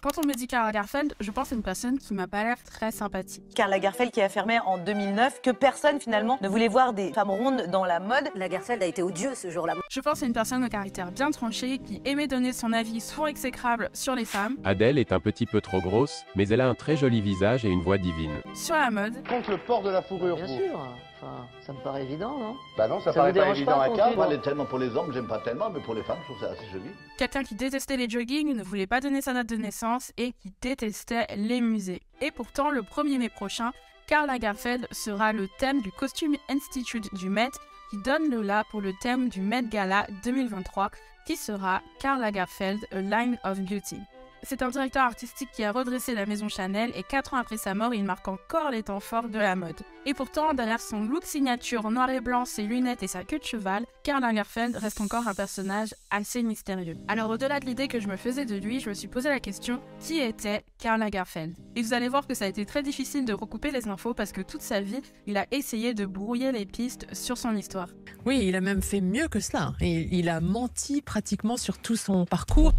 Quand on me dit Karl Lagerfeld, je pense à une personne qui m'a pas l'air très sympathique. Karl Lagerfeld qui a affirmé en 2009 que personne finalement ne voulait voir des femmes rondes dans la mode. Lagerfeld a été odieux ce jour-là. Je pense à une personne au caractère bien tranché qui aimait donner son avis souvent exécrable sur les femmes. Adèle est un petit peu trop grosse, mais elle a un très joli visage et une voix divine. Sur la mode. Contre le port de la fourrure. Bien sûr, enfin, ça me paraît évident, non? Bah non, ça vous paraît pas dérange évident pas à qu'on Karl. se Moi, tellement pour les hommes, j'aime pas tellement, mais pour les femmes, je trouve ça assez joli. Quelqu'un qui détestait les joggings, ne voulait pas donner sa date de naissance et qui détestait les musées. Et pourtant, le 1er mai prochain, Karl Lagerfeld sera le thème du Costume Institute du Met qui donne le la pour le thème du Met Gala 2023 qui sera Karl Lagerfeld, A Line of Beauty. C'est un directeur artistique qui a redressé la maison Chanel et 4 ans après sa mort, il marque encore les temps forts de la mode. Et pourtant, derrière son look signature noir et blanc, ses lunettes et sa queue de cheval, Karl Lagerfeld reste encore un personnage assez mystérieux. Alors au-delà de l'idée que je me faisais de lui, je me suis posé la question, qui était Karl Lagerfeld? Et vous allez voir que ça a été très difficile de recouper les infos parce que toute sa vie, il a essayé de brouiller les pistes sur son histoire. Oui, il a même fait mieux que cela. Il a menti pratiquement sur tout son parcours.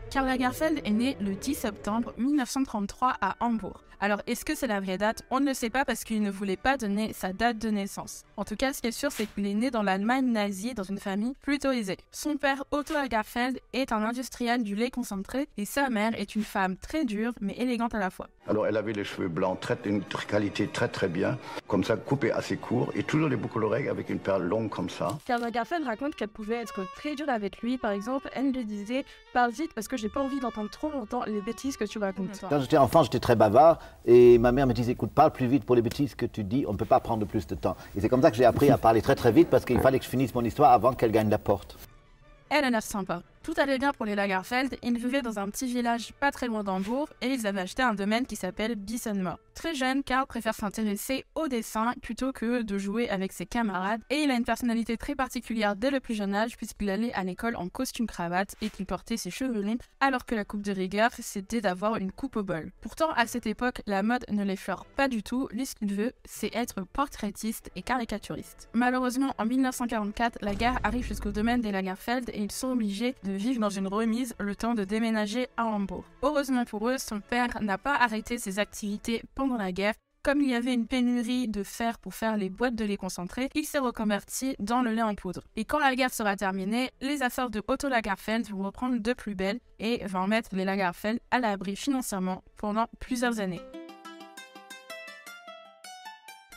Karl Lagerfeld est né le 10 septembre 1933 à Hambourg. Alors, est-ce que c'est la vraie date? On ne le sait pas parce qu'il ne voulait pas donner sa date de naissance. En tout cas, ce qui est sûr, c'est qu'il est né dans l'Allemagne nazie dans une famille plutôt aisée. Son père, Otto Lagerfeld, est un industriel du lait concentré et sa mère est une femme très dure mais élégante à la fois. Alors, elle avait les cheveux blancs, une qualité très bien, comme ça, coupés assez courts et toujours les boucles d'oreilles avec une perle longue comme ça. Karl Lagerfeld raconte qu'elle pouvait être très dure avec lui. Par exemple, elle lui disait « Parle vite parce que j'ai pas envie d'entendre trop longtemps les bêtises que tu racontes. » Quand j'étais enfant, j'étais très bavard et ma mère me disait, écoute, parle plus vite pour les bêtises que tu dis, on ne peut pas prendre plus de temps. Et c'est comme ça que j'ai appris à parler très vite parce qu'il fallait que je finisse mon histoire avant qu'elle gagne la porte. Elle a l'air sympa. Tout allait bien pour les Lagerfeld, ils vivaient dans un petit village pas très loin d'Hambourg et ils avaient acheté un domaine qui s'appelle Bissenmoor. Très jeune, Karl préfère s'intéresser au dessin plutôt que de jouer avec ses camarades et il a une personnalité très particulière dès le plus jeune âge puisqu'il allait à l'école en costume-cravate et qu'il portait ses cheveux longs alors que la coupe de rigueur c'était d'avoir une coupe au bol. Pourtant, à cette époque, la mode ne l'effleure pas du tout, lui ce qu'il veut c'est être portraitiste et caricaturiste. Malheureusement, en 1944, la guerre arrive jusqu'au domaine des Lagerfeld et ils sont obligés de vivre dans une remise le temps de déménager à Hambourg. Heureusement pour eux, son père n'a pas arrêté ses activités pendant la guerre. Comme il y avait une pénurie de fer pour faire les boîtes de lait concentré, il s'est reconverti dans le lait en poudre. Et quand la guerre sera terminée, les affaires de Otto Lagerfeld vont reprendre de plus belle et vont mettre les Lagerfeld à l'abri financièrement pendant plusieurs années.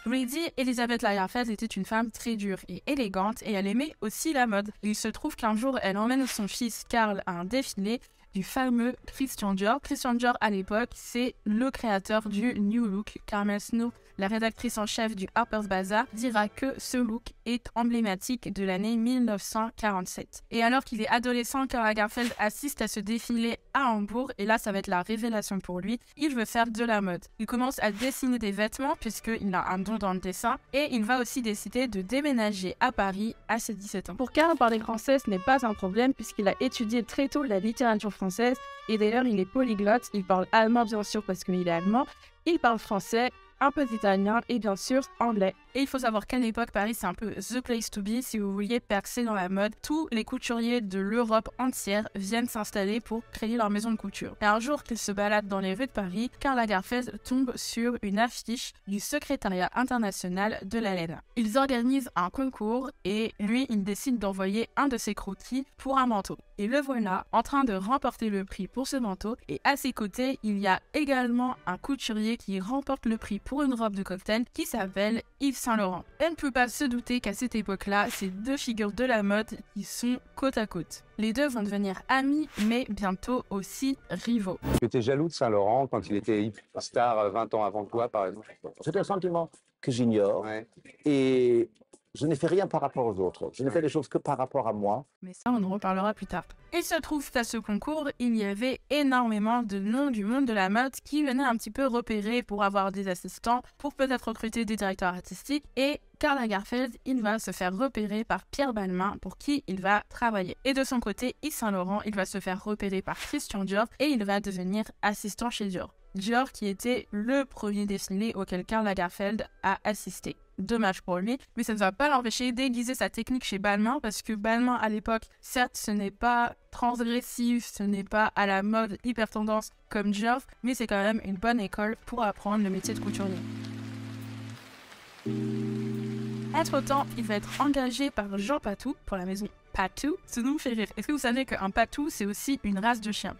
Je vous l'ai dit, Elisabeth Lagerfeld était une femme très dure et élégante et elle aimait aussi la mode. Il se trouve qu'un jour, elle emmène son fils Karl à un défilé du fameux Christian Dior. Christian Dior, à l'époque, c'est le créateur du New Look. Carmel Snow, la rédactrice en chef du Harper's Bazaar, dira que ce look est emblématique de l'année 1947. Et alors qu'il est adolescent, Karl Lagerfeld assiste à ce défilé à Hambourg, et là, ça va être la révélation pour lui. Il veut faire de la mode. Il commence à dessiner des vêtements, puisqu'il a un don dans le dessin, et il va aussi décider de déménager à Paris à ses 17 ans. Pour Karl, parler français, ce n'est pas un problème, puisqu'il a étudié très tôt la littérature française, et d'ailleurs, il est polyglotte. Il parle allemand, bien sûr, parce qu'il est allemand. Il parle français, un peu d'italien et bien sûr anglais. Et il faut savoir qu'à l'époque, Paris, c'est un peu the place to be si vous vouliez percer dans la mode. Tous les couturiers de l'Europe entière viennent s'installer pour créer leur maison de couture. Et un jour qu'il se balade dans les rues de Paris, Karl Lagerfeld tombe sur une affiche du secrétariat international de la laine. Ils organisent un concours et lui, il décide d'envoyer un de ses croquis pour un manteau. Et le voilà en train de remporter le prix pour ce manteau. Et à ses côtés, il y a également un couturier qui remporte le prix pour une robe de cocktail qui s'appelle Yves Saint-Laurent. Elle ne peut pas se douter qu'à cette époque-là, c'est deux figures de la mode qui sont côte à côte. Les deux vont devenir amis, mais bientôt aussi rivaux. Tu étais jaloux de Saint-Laurent quand il était star 20 ans avant toi, par exemple? C'est un sentiment que j'ignore et je n'ai fait rien par rapport aux autres. Je n'ai fait les choses que par rapport à moi. Mais ça, on en reparlera plus tard. Il se trouve qu'à ce concours, il y avait énormément de noms du monde de la mode qui venaient un petit peu repérer pour avoir des assistants, pour peut-être recruter des directeurs artistiques. Et Karl Lagerfeld, il va se faire repérer par Pierre Balmain pour qui il va travailler. Et de son côté, Yves Saint-Laurent, il va se faire repérer par Christian Dior et il va devenir assistant chez Dior. Dior qui était le premier défilé auquel Karl Lagerfeld a assisté. dommage pour lui, mais ça ne va pas l'empêcher d'aiguiser sa technique chez Balmain, parce que Balmain à l'époque, certes ce n'est pas transgressif, ce n'est pas à la mode hyper tendance comme Dior, mais c'est quand même une bonne école pour apprendre le métier de couturier. Entre-temps, il va être engagé par Jean Patou pour la maison Patou. Ce nom me fait rire. Est-ce que vous savez qu'un Patou, c'est aussi une race de chien?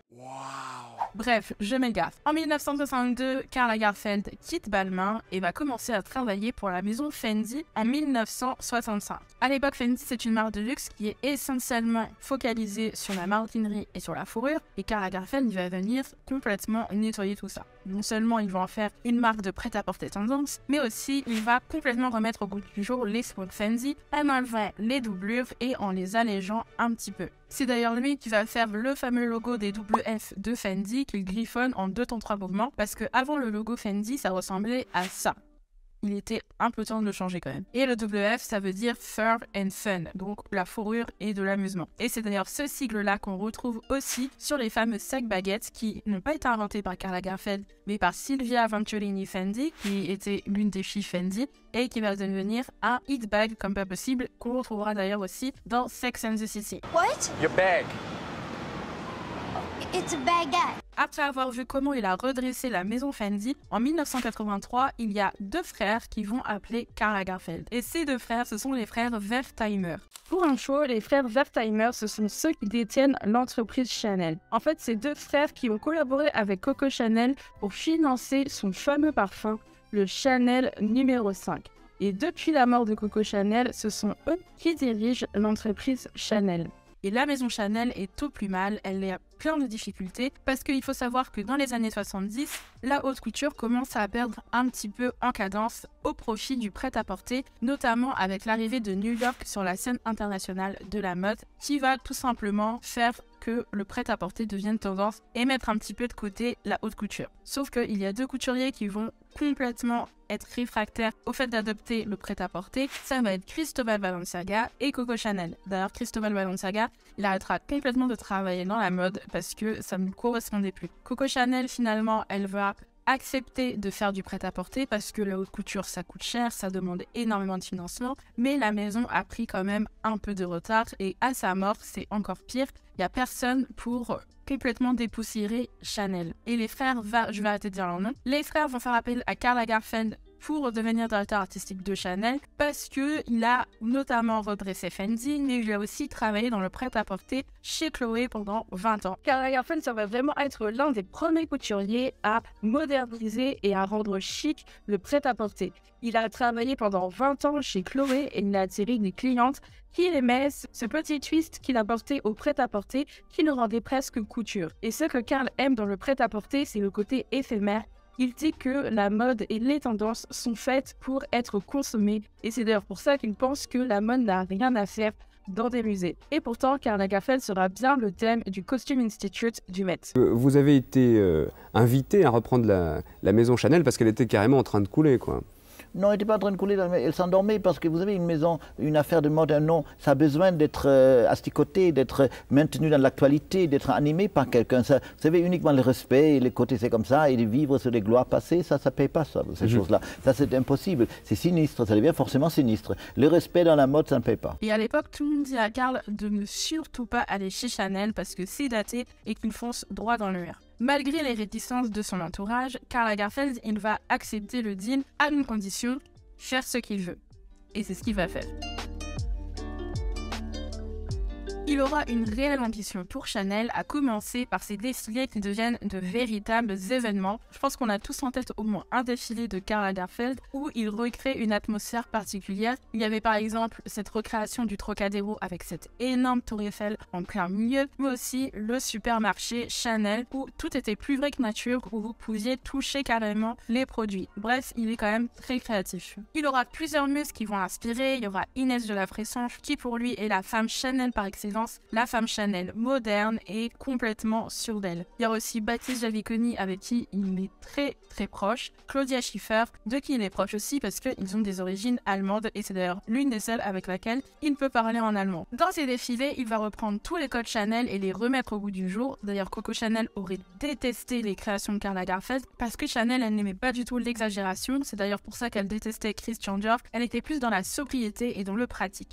Bref, je m'égare. En 1962, Karl Lagerfeld quitte Balmain et va commencer à travailler pour la maison Fendi en 1965. À l'époque, Fendi, c'est une marque de luxe qui est essentiellement focalisée sur la maroquinerie et sur la fourrure, et Karl Lagerfeld il va venir complètement nettoyer tout ça. Non seulement il va en faire une marque de prêt-à-porter tendance, mais aussi il va complètement remettre au goût du jour les spots Fendi en enlevant les doublures et en les allégeant un petit peu. C'est d'ailleurs lui qui va faire le fameux logo des WF de Fendi qu'il griffonne en 2 temps 3 mouvements, parce que avant le logo Fendi, ça ressemblait à ça. Il était un peu temps de le changer quand même. Et le WF, ça veut dire Fur and Fun, donc la fourrure et de l'amusement. Et c'est d'ailleurs ce sigle-là qu'on retrouve aussi sur les fameux sacs baguettes qui n'ont pas été inventés par Karl Lagerfeld, mais par Silvia Venturini Fendi, qui était l'une des filles Fendi, et qui va devenir un hit bag comme pas possible, qu'on retrouvera d'ailleurs aussi dans Sex and the City. What? Your bag. It's a baguette. Après avoir vu comment il a redressé la maison Fendi, en 1983, il y a 2 frères qui vont appeler Karl Lagerfeld. Et ces 2 frères, ce sont les frères Wertheimer. Pour info, les frères Wertheimer, ce sont ceux qui détiennent l'entreprise Chanel. En fait, c'est 2 frères qui ont collaboré avec Coco Chanel pour financer son fameux parfum, le Chanel numéro 5. Et depuis la mort de Coco Chanel, ce sont eux qui dirigent l'entreprise Chanel. Et la maison Chanel est au plus mal, elle est à plein de difficultés, parce qu'il faut savoir que dans les années 70, la haute couture commence à perdre un petit peu en cadence au profit du prêt-à-porter, notamment avec l'arrivée de New York sur la scène internationale de la mode, qui va tout simplement faire que le prêt-à-porter devienne tendance et mettre un petit peu de côté la haute couture. Sauf qu'il y a 2 couturiers qui vont complètement être réfractaires au fait d'adopter le prêt-à-porter. Ça va être Cristóbal Balenciaga et Coco Chanel. D'ailleurs, Cristóbal Balenciaga, il arrêtera complètement de travailler dans la mode parce que ça ne correspondait plus. Coco Chanel, finalement, elle va accepter de faire du prêt-à-porter parce que la haute couture ça coûte cher, ça demande énormément de financement, mais la maison a pris quand même un peu de retard et à sa mort c'est encore pire, il n'y a personne pour complètement dépoussiérer Chanel. Et les frères, je vais arrêter de dire leur nom, les frères vont faire appel à Karl Lagerfeld pour devenir directeur artistique de Chanel parce qu'il a notamment redressé Fendi, mais il a aussi travaillé dans le prêt-à-porter chez Chloé pendant 20 ans. Karl Lagerfeld, ça va vraiment être l'un des premiers couturiers à moderniser et à rendre chic le prêt-à-porter. Il a travaillé pendant 20 ans chez Chloé et il a attiré des clientes qui aimaient ce petit twist qu'il apportait au prêt-à-porter qui le rendait presque couture. Et ce que Karl aime dans le prêt-à-porter, c'est le côté éphémère. Il dit que la mode et les tendances sont faites pour être consommées et c'est d'ailleurs pour ça qu'il pense que la mode n'a rien à faire dans des musées. Et pourtant, Karl Lagerfeld sera bien le thème du Costume Institute du Met. Vous avez été invité à reprendre la maison Chanel parce qu'elle était carrément en train de couler, quoi. Non, elle n'était pas en train de couler, elle s'endormait parce que vous avez une maison, une affaire de mode, un nom, ça a besoin d'être asticoté, d'être maintenu dans l'actualité, d'être animé par quelqu'un. Vous savez, uniquement le respect et le côté c'est comme ça, et de vivre sur des gloires passées, ça ne paye pas ça, ces choses-là. Ça c'est impossible, c'est sinistre, ça devient forcément sinistre. Le respect dans la mode, ça ne paye pas. Et à l'époque, tout le monde dit à Karl de ne surtout pas aller chez Chanel parce que c'est daté et qu'il fonce droit dans le mur. Malgré les réticences de son entourage, Karl Lagerfeld, il va accepter le deal à une condition, faire ce qu'il veut. Et c'est ce qu'il va faire. Il aura une réelle ambition pour Chanel, à commencer par ses défilés qui deviennent de véritables événements. Je pense qu'on a tous en tête au moins un défilé de Karl Lagerfeld où il recrée une atmosphère particulière. Il y avait par exemple cette recréation du Trocadéro avec cette énorme tour Eiffel en plein milieu, mais aussi le supermarché Chanel où tout était plus vrai que nature, où vous pouviez toucher carrément les produits. Bref, il est quand même très créatif. Il aura plusieurs muses qui vont l'inspirer. Il y aura Inès de la Fressange qui pour lui est la femme Chanel par excellence. présence la femme Chanel moderne et complètement sûre d'elle. Il y a aussi Baptiste Javiconi avec qui il est très proche, Claudia Schiffer de qui il est proche aussi parce qu'ils ont des origines allemandes et c'est d'ailleurs l'une des seules avec laquelle il peut parler en allemand. Dans ses défilés, il va reprendre tous les codes Chanel et les remettre au goût du jour. D'ailleurs, Coco Chanel aurait détesté les créations de Karl Lagerfeld parce que Chanel, elle n'aimait pas du tout l'exagération. C'est d'ailleurs pour ça qu'elle détestait Christian Dior. Elle était plus dans la sobriété et dans le pratique.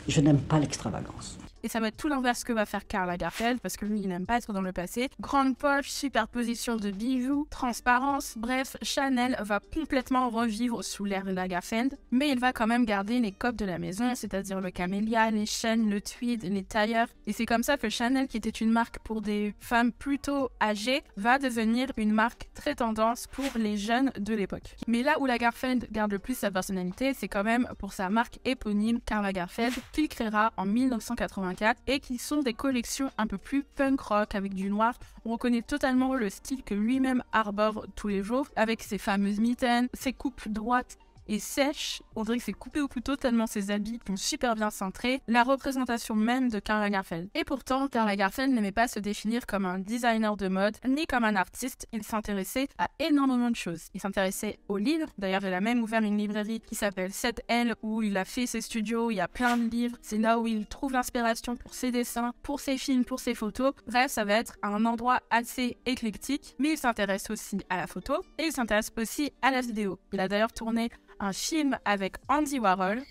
Je n'aime pas l'extravagance. Et ça va être tout l'inverse que va faire Karl Lagerfeld parce que lui, il n'aime pas être dans le passé. Grande poche, superposition de bijoux, transparence, bref, Chanel va complètement revivre sous l'ère Lagerfeld, mais il va quand même garder les codes de la maison, c'est-à-dire le camélia, les chaînes, le tweed, les tailleurs. Et c'est comme ça que Chanel, qui était une marque pour des femmes plutôt âgées, va devenir une marque très tendance pour les jeunes de l'époque. Mais là où Lagerfeld garde le plus sa personnalité, c'est quand même pour sa marque éponyme Karl Lagerfeld, qu'il créera en 1984 et qui sont des collections un peu plus punk rock avec du noir. On reconnaît totalement le style que lui-même arbore tous les jours avec ses fameuses mitaines, ses coupes droites et sèche, on dirait que c'est coupé au couteau tellement ses habits sont super bien cintrés, la représentation même de Karl Lagerfeld. Et pourtant, Karl Lagerfeld n'aimait pas se définir comme un designer de mode, ni comme un artiste, il s'intéressait à énormément de choses. Il s'intéressait aux livres, d'ailleurs il a même ouvert une librairie qui s'appelle 7L où il a fait ses studios, il y a plein de livres, c'est là où il trouve l'inspiration pour ses dessins, pour ses films, pour ses photos. Bref, ça va être un endroit assez éclectique, mais il s'intéresse aussi à la photo et il s'intéresse aussi à la vidéo. Il a d'ailleurs tourné un film avec Andy Warhol.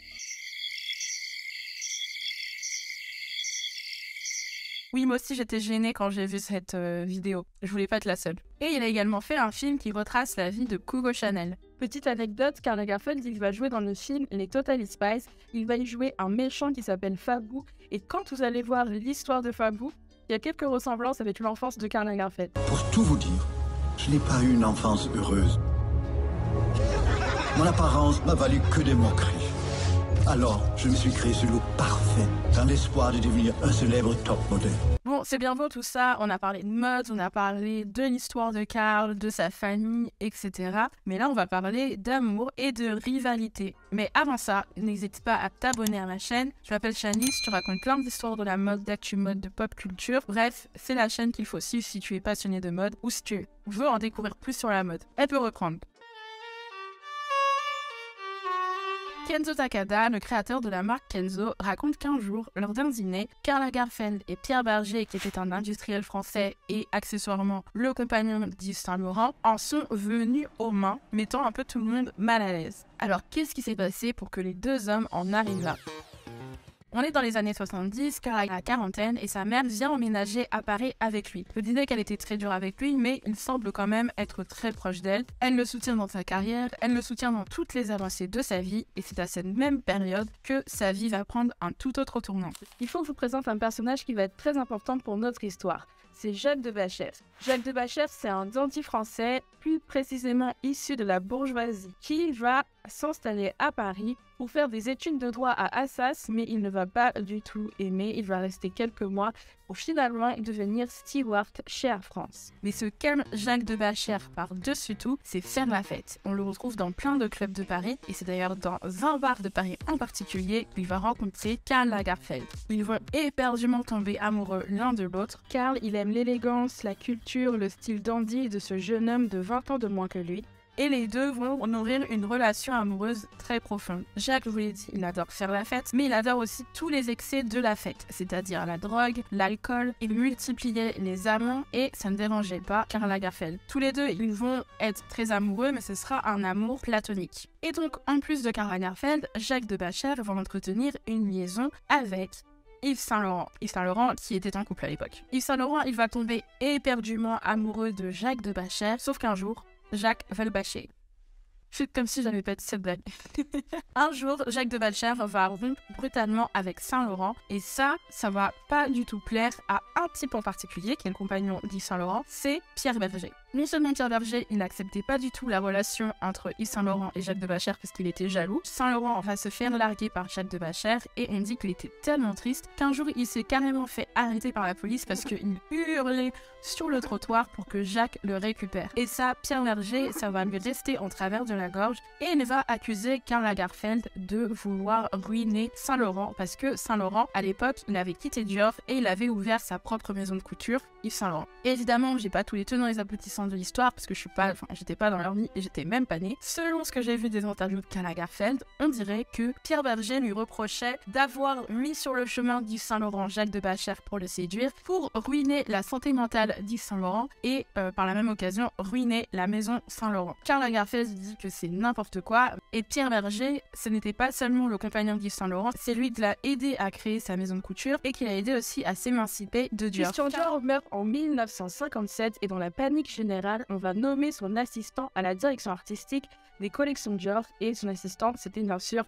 Oui, moi aussi j'étais gênée quand j'ai vu cette vidéo. Je voulais pas être la seule. Et il a également fait un film qui retrace la vie de Coco Chanel. Petite anecdote, Karl Lagerfeld, il va jouer dans le film Les Totally Spies. Il va y jouer un méchant qui s'appelle Fabou. Et quand vous allez voir l'histoire de Fabou, il y a quelques ressemblances avec l'enfance de Karl Lagerfeld. Pour tout vous dire, je n'ai pas eu une enfance heureuse. Mon apparence m'a valu que des moqueries. Alors, je me suis créé ce look parfait, dans l'espoir de devenir un célèbre top modèle. Bon, c'est bien beau tout ça, on a parlé de mode, on a parlé de l'histoire de Karl, de sa famille, etc. Mais là, on va parler d'amour et de rivalité. Mais avant ça, n'hésite pas à t'abonner à ma chaîne. Je m'appelle Shanice, je te raconte plein d'histoires de la mode, d'actu mode, de pop culture. Bref, c'est la chaîne qu'il faut suivre si tu es passionné de mode ou si tu veux en découvrir plus sur la mode. Elle peut reprendre. Kenzo Takada, le créateur de la marque Kenzo, raconte qu'un jour, lors d'un dîner, Karl Lagerfeld et Pierre Berger, qui était un industriel français et accessoirement le compagnon d'Yves Saint Laurent, en sont venus aux mains, mettant un peu tout le monde mal à l'aise. Alors qu'est-ce qui s'est passé pour que les deux hommes en arrivent là ? On est dans les années 70, Karl a la quarantaine et sa mère vient emménager à Paris avec lui. Je disais qu'elle était très dure avec lui, mais il semble quand même être très proche d'elle. Elle le soutient dans sa carrière, elle le soutient dans toutes les avancées de sa vie et c'est à cette même période que sa vie va prendre un tout autre tournant. Il faut que je vous présente un personnage qui va être très important pour notre histoire. C'est Jacques de Bachères. Jacques de Bachères, c'est un dandy français, plus précisément issu de la bourgeoisie, qui va s'installer à Paris pour faire des études de droit à Assas, mais il ne va pas du tout aimer. Il va rester quelques mois pour finalement devenir steward chez Air France. Mais ce qu'aime Jacques de Bachères par-dessus tout, c'est faire la fête. On le retrouve dans plein de clubs de Paris, et c'est d'ailleurs dans un bar de Paris en particulier qu'il va rencontrer Karl Lagerfeld. Ils vont éperdument tomber amoureux l'un de l'autre. Karl, il aime l'élégance, la culture, le style dandy de ce jeune homme de 20 ans de moins que lui. Et les deux vont nourrir une relation amoureuse très profonde. Jacques, je vous l'ai dit, il adore faire la fête, mais il adore aussi tous les excès de la fête, c'est-à-dire la drogue, l'alcool. Il multipliait les amants et ça ne dérangeait pas Karl Lagerfeld. Tous les deux, ils vont être très amoureux, mais ce sera un amour platonique. Et donc, en plus de Karl Lagerfeld, Jacques de Bachères va entretenir une liaison avec Yves Saint Laurent. Yves Saint Laurent qui était en couple à l'époque. Yves Saint Laurent, il va tomber éperdument amoureux de Jacques de Bachères, sauf qu'un jour, Jacques va le bâcher. Faites comme si j'avais pas dit cette blague. Un jour, Jacques de Bachères va rompre brutalement avec Saint Laurent et ça va pas du tout plaire à un type en particulier qui est le compagnon d'Yves Saint Laurent, c'est Pierre Berger. Non seulement Pierre Berger, il n'acceptait pas du tout la relation entre Yves Saint Laurent et Jacques de Bachère parce qu'il était jaloux. Saint Laurent va se faire larguer par Jacques de Bachère et on dit qu'il était tellement triste qu'un jour il s'est carrément fait arrêter par la police parce qu'il hurlait sur le trottoir pour que Jacques le récupère. Et ça, Pierre Berger, ça va lui rester en travers de la gorge et il va accuser Karl Lagerfeld de vouloir ruiner Saint Laurent parce que Saint Laurent, à l'époque, il avait quitté Dior et il avait ouvert sa propre maison de couture, Yves Saint Laurent. Et évidemment, j'ai pas tous les tenants et les aboutissants de l'histoire parce que j'étais pas dans leur vie et j'étais même pas née. Selon ce que j'ai vu des interviews de Karl Lagerfeld, on dirait que Pierre Berger lui reprochait d'avoir mis sur le chemin d'Yves Saint Laurent Jacques de Bachère pour le séduire, pour ruiner la santé mentale d'Yves Saint Laurent et par la même occasion ruiner la maison Saint Laurent. Karl Lagerfeld dit que c'est n'importe quoi et Pierre Berger, ce n'était pas seulement le compagnon d'Yves Saint Laurent, c'est lui qui l'a aidé à créer sa maison de couture et qui l'a aidé aussi à s'émanciper de Dior. Christian Dior meurt en 1957 et dans la panique générale, on va nommer son assistant à la direction artistique des collections Dior et son assistant c'était bien sûr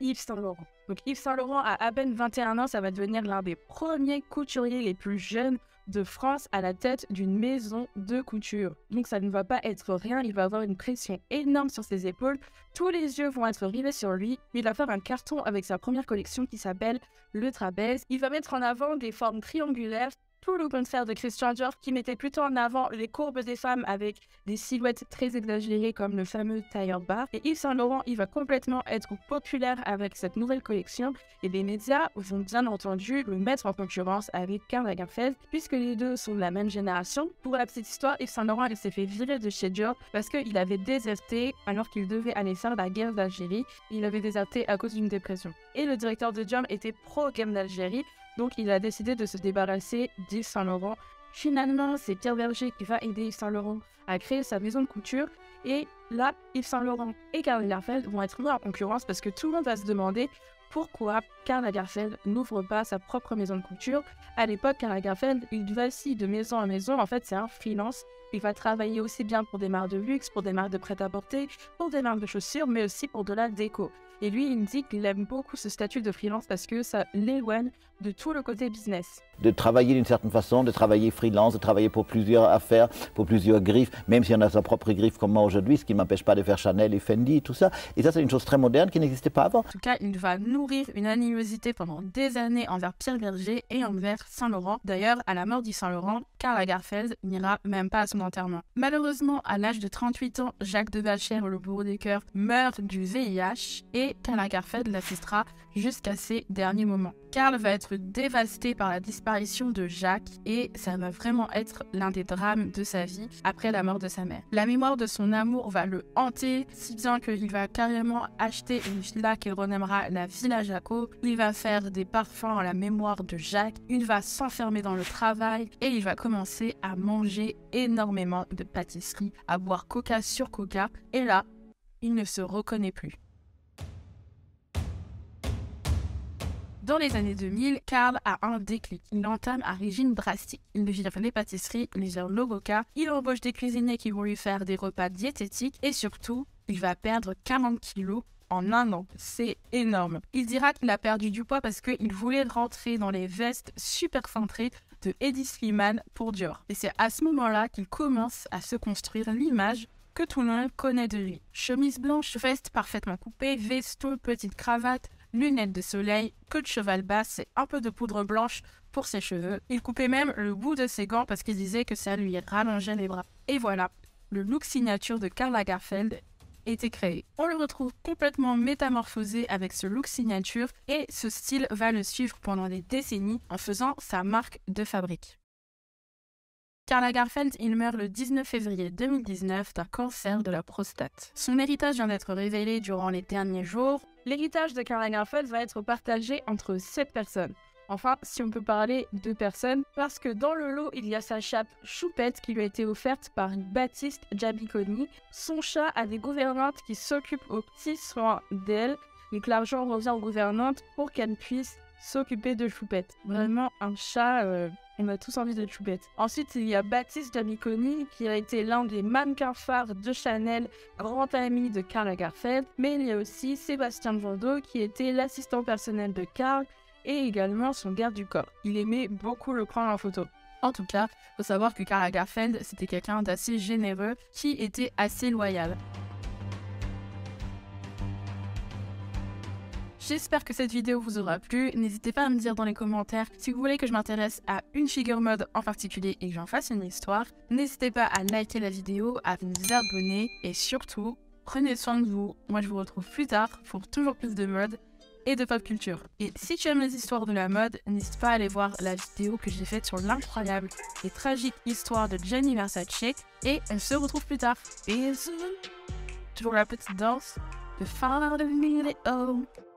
Yves Saint Laurent. Donc Yves Saint Laurent à peine 21 ans, ça va devenir l'un des premiers couturiers les plus jeunes de France à la tête d'une maison de couture. Donc ça ne va pas être rien, il va avoir une pression énorme sur ses épaules, tous les yeux vont être rivés sur lui, il va faire un carton avec sa première collection qui s'appelle le trapèze. Il va mettre en avant des formes triangulaires, tout le contraire de Christian Dior qui mettait plutôt en avant les courbes des femmes avec des silhouettes très exagérées comme le fameux tailleur bar. Et Yves Saint Laurent, il va complètement être populaire avec cette nouvelle collection et les médias vont bien entendu le mettre en concurrence avec Karl Lagerfeld puisque les deux sont de la même génération. Pour la petite histoire, Yves Saint Laurent il s'est fait virer de chez Dior parce qu'il avait déserté alors qu'il devait aller faire la guerre d'Algérie. Il avait déserté à cause d'une dépression. Et le directeur de Dior était pro-guerre d'Algérie. Donc il a décidé de se débarrasser d'Yves Saint Laurent. Finalement, c'est Pierre Berger qui va aider Yves Saint Laurent à créer sa maison de couture. Et là, Yves Saint Laurent et Karl Lagerfeld vont être mis en concurrence parce que tout le monde va se demander pourquoi Karl Lagerfeld n'ouvre pas sa propre maison de couture. À l'époque, Karl Lagerfeld, il vacille de maison en maison. En fait, c'est un freelance. Il va travailler aussi bien pour des marques de luxe, pour des marques de prêt-à-porter, pour des marques de chaussures, mais aussi pour de la déco. Et lui, il me dit qu'il aime beaucoup ce statut de freelance parce que ça l'éloigne de tout le côté business. De travailler d'une certaine façon, de travailler freelance, de travailler pour plusieurs affaires, pour plusieurs griffes, même si on a sa propre griffe comme moi aujourd'hui, ce qui ne m'empêche pas de faire Chanel et Fendi, tout ça. Et ça, c'est une chose très moderne qui n'existait pas avant. En tout cas, il va nourrir une animosité pendant des années envers Pierre Berger et envers Saint Laurent. D'ailleurs, à la mort d'Yves Saint Laurent, Karl Lagerfeld n'ira même pas à son enterrement. Malheureusement, à l'âge de 38 ans, Jacques de Bachère, le bourreau des cœurs, meurt du VIH et Karl Lagerfeld l'assistera jusqu'à ses derniers moments. Karl va être dévasté par la disparition de Jacques et ça va vraiment être l'un des drames de sa vie après la mort de sa mère. La mémoire de son amour va le hanter, si bien qu'il va carrément acheter une villa qu'il renommera la Villa Jaco. Il va faire des parfums en la mémoire de Jacques, il va s'enfermer dans le travail et il va commencer à manger énormément de pâtisseries, à boire coca sur coca et là, il ne se reconnaît plus. Dans les années 2000, Karl a un déclic. Il entame un régime drastique. Il vire les pâtisseries, il vire le coca, il embauche des cuisiniers qui vont lui faire des repas diététiques et surtout, il va perdre 40 kilos en un an. C'est énorme. Il dira qu'il a perdu du poids parce qu'il voulait rentrer dans les vestes super cintrées de Hedi Slimane pour Dior. Et c'est à ce moment-là qu'il commence à se construire l'image que tout le monde connaît de lui. Chemise blanche, veste parfaitement coupée, veston, petite cravate, lunettes de soleil, queue de cheval basse et un peu de poudre blanche pour ses cheveux. Il coupait même le bout de ses gants parce qu'il disait que ça lui rallongeait les bras. Et voilà, le look signature de Karl Lagerfeld était créé. On le retrouve complètement métamorphosé avec ce look signature et ce style va le suivre pendant des décennies en faisant sa marque de fabrique. Karl Lagerfeld, il meurt le 19 février 2019 d'un cancer de la prostate. Son héritage vient d'être révélé durant les derniers jours. L'héritage de Karl Lagerfeld va être partagé entre 7 personnes. Enfin, si on peut parler de personnes, parce que dans le lot, il y a sa chape Choupette qui lui a été offerte par Baptiste Jabiconi. Son chat a des gouvernantes qui s'occupent aux petits soins d'elle. Donc l'argent revient aux gouvernantes pour qu'elles puissent s'occuper de Choupette. Vraiment un chat... On a tous envie de Choupette. Ensuite, il y a Baptiste Jabiconi, qui a été l'un des mannequins phares de Chanel, grand ami de Karl Lagerfeld. Mais il y a aussi Sébastien Jandot, qui était l'assistant personnel de Karl et également son garde du corps. Il aimait beaucoup le prendre en photo. En tout cas, faut savoir que Karl Lagerfeld, c'était quelqu'un d'assez généreux qui était assez loyal. J'espère que cette vidéo vous aura plu. N'hésitez pas à me dire dans les commentaires si vous voulez que je m'intéresse à une figure mode en particulier et que j'en fasse une histoire. N'hésitez pas à liker la vidéo, à vous abonner et surtout, prenez soin de vous. Moi, je vous retrouve plus tard pour toujours plus de mode et de pop culture. Et si tu aimes les histoires de la mode, n'hésite pas à aller voir la vidéo que j'ai faite sur l'incroyable et tragique histoire de Gianni Versace. Et elle se retrouve plus tard. Bisous. Toujours la petite danse de Follow Me.